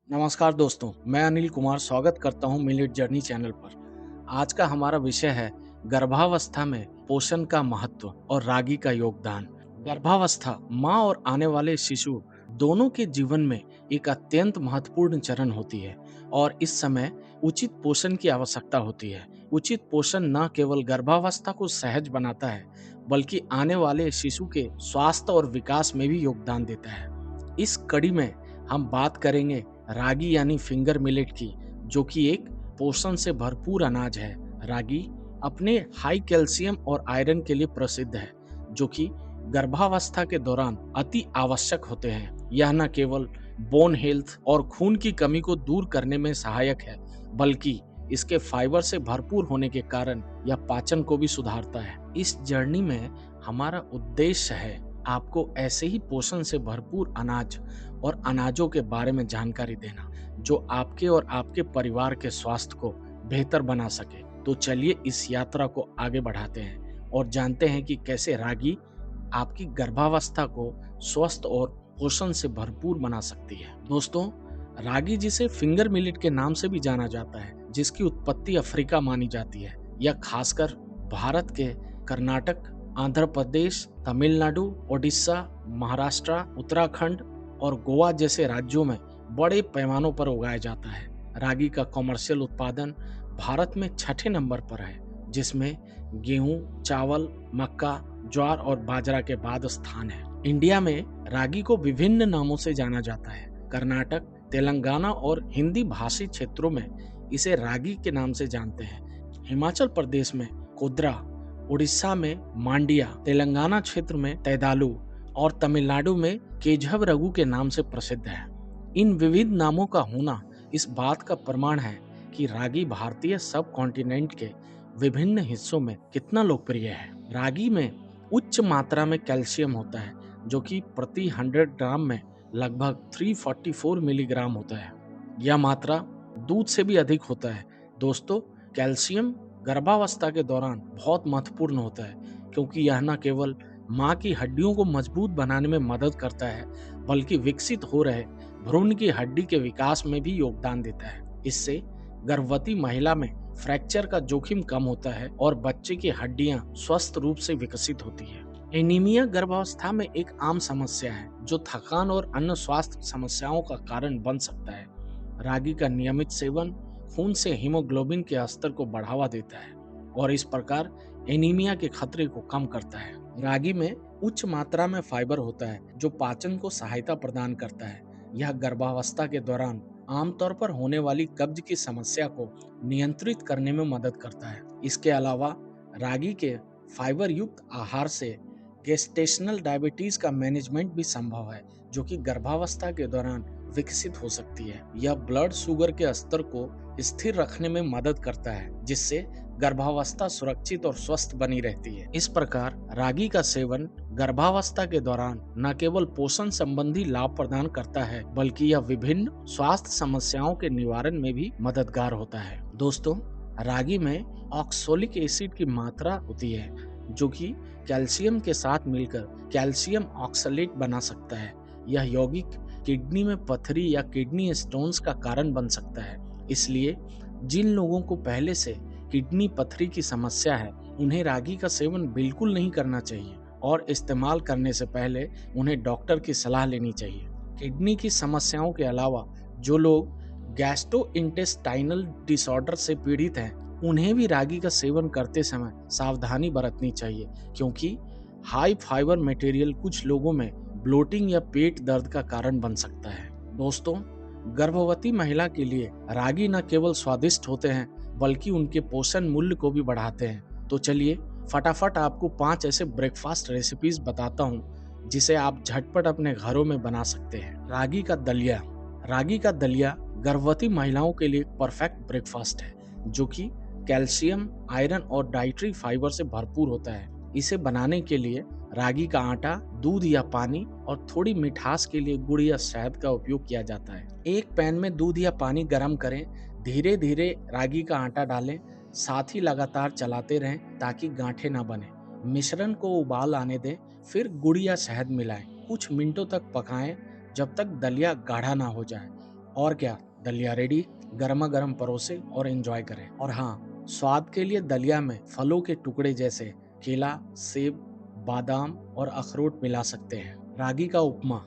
नमस्कार दोस्तों, मैं अनिल कुमार स्वागत करता हूं मिलेट जर्नी चैनल पर। आज का हमारा विषय है गर्भावस्था में पोषण का महत्व और रागी का योगदान। गर्भावस्था माँ और आने वाले शिशु दोनों के जीवन में एक अत्यंत महत्वपूर्ण चरण होती है और इस समय उचित पोषण की आवश्यकता होती है। उचित पोषण न केवल गर्भावस्था को सहज बनाता है, बल्कि आने वाले शिशु के स्वास्थ्य और विकास में भी योगदान देता है। इस कड़ी में हम बात करेंगे रागी यानी फिंगर मिलेट की, जो कि एक पोषण से भरपूर अनाज है। रागी अपने हाई कैल्शियम और आयरन के लिए प्रसिद्ध है, जो कि गर्भावस्था के दौरान अति आवश्यक होते हैं। यह न केवल बोन हेल्थ और खून की कमी को दूर करने में सहायक है, बल्कि इसके फाइबर से भरपूर होने के कारण यह पाचन को भी सुधारता है। इस जर्नी में हमारा उद्देश्य है आपको ऐसे ही पोषण से भरपूर अनाज और अनाजों के बारे में जानकारी देना, जो आपके और आपके परिवार के स्वास्थ्य को बेहतर बना सके। तो चलिए इस यात्रा को आगे बढ़ाते हैं और जानते हैं कि कैसे रागी आपकी गर्भावस्था को स्वस्थ और पोषण से भरपूर बना सकती है। दोस्तों, रागी जिसे फिंगर मिलेट के नाम से भी जाना जाता है, जिसकी उत्पत्ति अफ्रीका मानी जाती है, यह खासकर भारत के कर्नाटक, आंध्र प्रदेश, तमिलनाडु, ओडिशा, महाराष्ट्र, उत्तराखंड और गोवा जैसे राज्यों में बड़े पैमानों पर उगाया जाता है। रागी का कॉमर्शियल उत्पादन भारत में छठे नंबर पर है, जिसमें गेहूं, चावल, मक्का, ज्वार और बाजरा के बाद स्थान है। इंडिया में रागी को विभिन्न नामों से जाना जाता है। कर्नाटक, तेलंगाना और हिंदी भाषी क्षेत्रों में इसे रागी के नाम से जानते हैं। हिमाचल प्रदेश में कोद्रा, उड़ीसा में मांडिया, तेलंगाना क्षेत्र में तैदालू और तमिलनाडु में केझव रघु के नाम से प्रसिद्ध है। इन विविध नामों का होना इस बात का प्रमाण है कि रागी भारतीय सब कॉन्टिनेंट के विभिन्न हिस्सों में कितना लोकप्रिय है। रागी में उच्च मात्रा में कैल्शियम होता है, जो कि प्रति 100 ग्राम में लगभग 344 मिलीग्राम होता है। यह मात्रा दूध से भी अधिक होता है। दोस्तों, कैल्शियम गर्भावस्था के दौरान बहुत महत्वपूर्ण होता है, क्योंकि यह न केवल माँ की हड्डियों को मजबूत बनाने में मदद करता है, बल्कि विकसित हो रहे भ्रूण की हड्डी के विकास में भी योगदान देता है। इससे गर्भवती महिला में फ्रैक्चर का जोखिम कम होता है और बच्चे की हड्डियां स्वस्थ रूप से विकसित होती है। एनीमिया गर्भावस्था में एक आम समस्या है, जो थकान और अन्य स्वास्थ्य समस्याओं का कारण बन सकता है। रागी का नियमित सेवन खून से हीमोग्लोबिन के स्तर को बढ़ावा देता है और इस प्रकार एनीमिया के खतरे को कम करता है। रागी में उच्च मात्रा में फाइबर होता है, जो पाचन को सहायता प्रदान करता है। यह गर्भावस्था के दौरान आमतौर पर होने वाली कब्ज की समस्या को नियंत्रित करने में मदद करता है। इसके अलावा रागी के फाइबर युक्त आहार से गेस्टेशनल डायबिटीज का मैनेजमेंट भी संभव है, जो कि गर्भावस्था के दौरान विकसित हो सकती है। यह ब्लड शुगर के स्तर को स्थिर रखने में मदद करता है, जिससे गर्भावस्था सुरक्षित और स्वस्थ बनी रहती है। इस प्रकार रागी का सेवन गर्भावस्था के दौरान न केवल पोषण संबंधी लाभ प्रदान करता है, बल्कि यह विभिन्न स्वास्थ्य समस्याओं के निवारण में भी मददगार होता है। दोस्तों, रागी में ऑक्सोलिक एसिड की मात्रा होती है, जो कि कैल्शियम के साथ मिलकर कैल्शियम ऑक्सलेट बना सकता है। यह यौगिक किडनी में पथरी या किडनी स्टोन्स का कारण बन सकता है। इसलिए जिन लोगों को पहले से किडनी पथरी की समस्या है, उन्हें रागी का सेवन बिल्कुल नहीं करना चाहिए और इस्तेमाल करने से पहले उन्हें डॉक्टर की सलाह लेनी चाहिए। किडनी की समस्याओं के अलावा जो लोग गैस्ट्रोइंटेस्टाइनल डिसऑर्डर से पीड़ित हैं, उन्हें भी रागी का सेवन करते समय सावधानी बरतनी चाहिए, क्योंकि हाई फाइबर मटेरियल कुछ लोगों में ब्लोटिंग या पेट दर्द का कारण बन सकता है। दोस्तों, गर्भवती महिला के लिए रागी न केवल स्वादिष्ट होते हैं, बल्कि उनके पोषण मूल्य को भी बढ़ाते हैं। तो चलिए फटाफट आपको 5 ऐसे ब्रेकफास्ट रेसिपीज बताता हूँ, जिसे आप झटपट अपने घरों में बना सकते हैं। रागी का दलिया। रागी का दलिया गर्भवती महिलाओं के लिए परफेक्ट ब्रेकफास्ट है, जो कि कैल्शियम, आयरन और डाइटरी फाइबर से भरपूर होता है। इसे बनाने के लिए रागी का आटा, दूध या पानी और थोड़ी मिठास के लिए गुड़ या शहद का उपयोग किया जाता है। एक पैन में दूध या पानी गर्म करें, धीरे धीरे रागी का आटा डालें, साथ ही लगातार चलाते रहें ताकि गांठें ना बने। मिश्रण को उबाल आने दें, फिर गुड़ या शहद मिलाएं। कुछ मिनटों तक पकाएं, जब तक दलिया गाढ़ा ना हो जाए और क्या, दलिया रेडी, गर्मा गर्म परोसे और एंजॉय करें। और हाँ, स्वाद के लिए दलिया में फलों के टुकड़े जैसे केला, सेब, बादाम और अखरोट मिला सकते हैं। रागी का उपमा।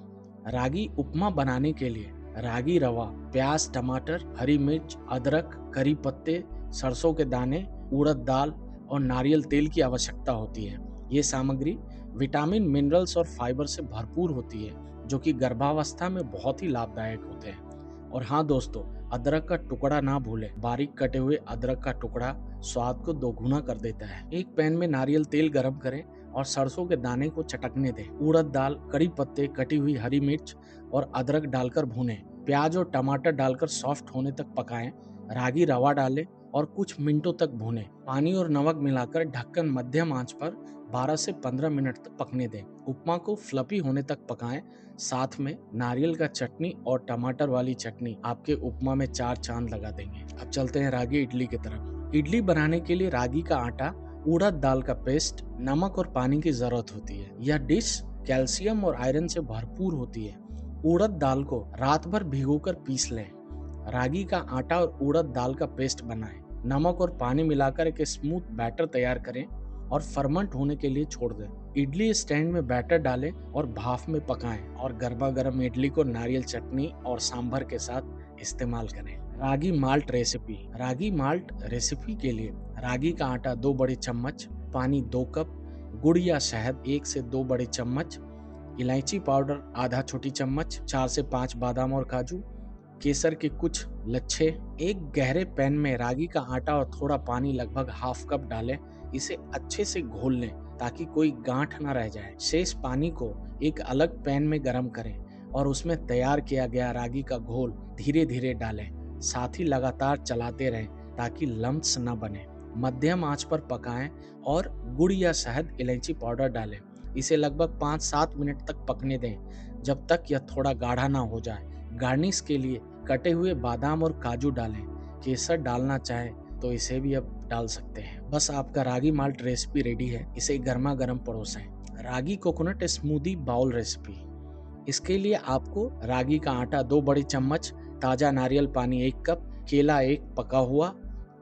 रागी उपमा बनाने के लिए रागी रवा, प्याज, टमाटर, हरी मिर्च, अदरक, करी पत्ते, सरसों के दाने, उड़द दाल और नारियल तेल की आवश्यकता होती है। ये सामग्री विटामिन, मिनरल्स और फाइबर से भरपूर होती है, जो कि गर्भावस्था में बहुत ही लाभदायक होते हैं। और हाँ दोस्तों, अदरक का टुकड़ा ना भूलें। बारीक कटे हुए अदरक का टुकड़ा स्वाद को दोगुना कर देता है। एक पैन में नारियल तेल गरम करें और सरसों के दाने को चटकने दें। उड़द दाल, कड़ी पत्ते, कटी हुई हरी मिर्च और अदरक डालकर भूनें। प्याज और टमाटर डालकर सॉफ्ट होने तक पकाएं। रागी रवा डालें और कुछ मिनटों तक भूनें। पानी और नमक मिलाकर ढक्कन मध्यम आंच पर 12 से 15 मिनट तक पकने दें। उपमा को फ्लफी होने तक पकाएं। साथ में नारियल का चटनी और टमाटर वाली चटनी आपके उपमा में 4 चांद लगा देंगे। अब चलते हैं रागी इडली की तरफ। इडली बनाने के लिए रागी का आटा, उड़द दाल का पेस्ट, नमक और पानी की जरूरत होती है। यह डिश कैल्शियम और आयरन से भरपूर होती है। उड़द दाल को रात भर भिगोकर पीस लें। रागी का आटा और उड़द दाल का पेस्ट बनाएं। नमक और पानी मिलाकर एक स्मूथ बैटर तैयार करें और फर्मेंट होने के लिए छोड़ दें। इडली स्टैंड में बैटर डालें और भाप में पकाएं और गर्मा गर्म इडली को नारियल चटनी और सांभर के साथ इस्तेमाल करें। रागी माल्ट रेसिपी। रागी माल्ट रेसिपी के लिए रागी का आटा 2 बड़े चम्मच, पानी 2 कप, गुड़ या शहद 1 से 2 बड़े चम्मच, इलायची पाउडर आधा छोटी चम्मच, 4 से 5 बादाम और काजू, केसर के कुछ लच्छे। एक गहरे पैन में रागी का आटा और थोड़ा पानी लगभग हाफ कप डालें। इसे अच्छे से घोल लें ताकि कोई गांठ न रह जाए। शेष पानी को एक अलग पैन में गर्म करें और उसमें तैयार किया गया रागी का घोल धीरे धीरे डालें। साथ ही लगातार चलाते रहें ताकि लम्प्स न बने। मध्यम आंच पर पकाएं और गुड़ या शहद, इलायची पाउडर डालें। इसे लगभग 5-7 मिनट तक पकने दें जब तक यह थोड़ा गाढ़ा ना हो जाए। गार्निश के लिए कटे हुए बादाम और काजू डालें। केसर डालना चाहे तो इसे भी अब डाल सकते हैं। बस आपका रागी माल्ट रेसिपी रेडी है। इसे गर्मा गर्म परोसें। रागी कोकोनट स्मूदी बाउल रेसिपी। इसके लिए आपको रागी का आटा 2 बड़ी चम्मच, ताजा नारियल पानी 1 कप, केला 1 पका हुआ,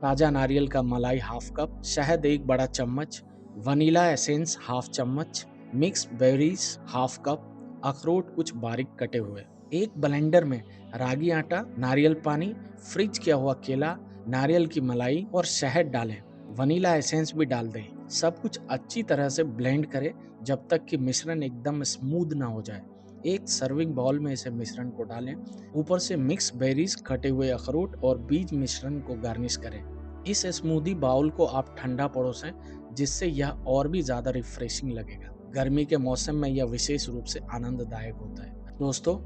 ताजा नारियल का मलाई हाफ कप, शहद 1 बड़ा चम्मच, वनीला एसेंस हाफ चम्मच, मिक्स बेरीज हाफ कप, अखरोट कुछ बारीक कटे हुए। एक ब्लेंडर में रागी आटा, नारियल पानी, फ्रीज किया हुआ केला, नारियल की मलाई और शहद डालें। वनीला एसेंस भी डाल दें। सब कुछ अच्छी तरह से ब्लेंड करें जब तक कि मिश्रण एकदम स्मूथ ना हो जाए। एक सर्विंग बाउल में इसे मिश्रण को डालें। ऊपर से मिक्स बेरीज, कटे हुए अखरोट और बीज मिश्रण को गार्निश करें। इस स्मूदी बाउल को आप ठंडा परोसें जिससे यह और भी ज्यादा रिफ्रेशिंग लगेगा। गर्मी के मौसम में यह विशेष रूप से आनंददायक होता है। दोस्तों,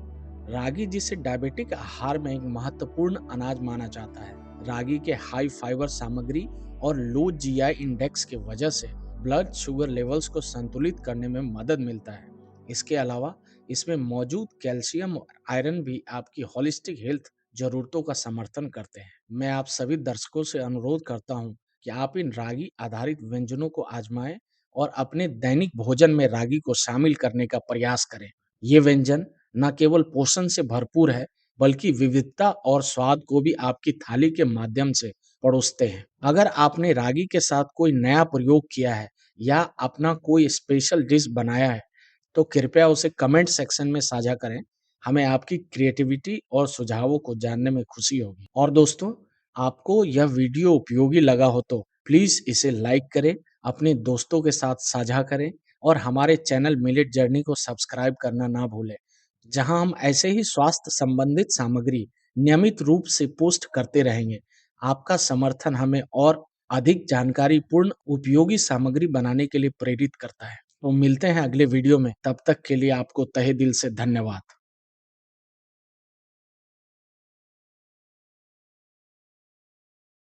रागी, जिसे डायबिटिक आहार में एक महत्वपूर्ण अनाज माना जाता है, रागी के हाई फाइबर सामग्री और लो जीआई इंडेक्स की वजह से ब्लड शुगर लेवल्स को संतुलित करने में मदद मिलता है। इसके अलावा इसमें मौजूद कैल्शियम और आयरन भी आपकी होलिस्टिक हेल्थ जरूरतों का समर्थन करते हैं। मैं आप सभी दर्शकों से अनुरोध करता हूं कि आप इन रागी आधारित व्यंजनों को आजमाएं और अपने दैनिक भोजन में रागी को शामिल करने का प्रयास करें। ये व्यंजन न केवल पोषण से भरपूर है, बल्कि विविधता और स्वाद को भी आपकी थाली के माध्यम से परोसते हैं। अगर आपने रागी के साथ कोई नया प्रयोग किया है या अपना कोई स्पेशल डिश बनाया है, तो कृपया उसे कमेंट सेक्शन में साझा करें। हमें आपकी क्रिएटिविटी और सुझावों को जानने में खुशी होगी। और दोस्तों, आपको यह वीडियो उपयोगी लगा हो तो प्लीज इसे लाइक करें, अपने दोस्तों के साथ साझा करें और हमारे चैनल मिलेट जर्नी को सब्सक्राइब करना ना भूलें, जहां हम ऐसे ही स्वास्थ्य संबंधित सामग्री नियमित रूप से पोस्ट करते रहेंगे। आपका समर्थन हमें और अधिक जानकारी पूर्ण उपयोगी सामग्री बनाने के लिए प्रेरित करता है। तो मिलते हैं अगले वीडियो में। तब तक के लिए आपको तहे दिल से धन्यवाद।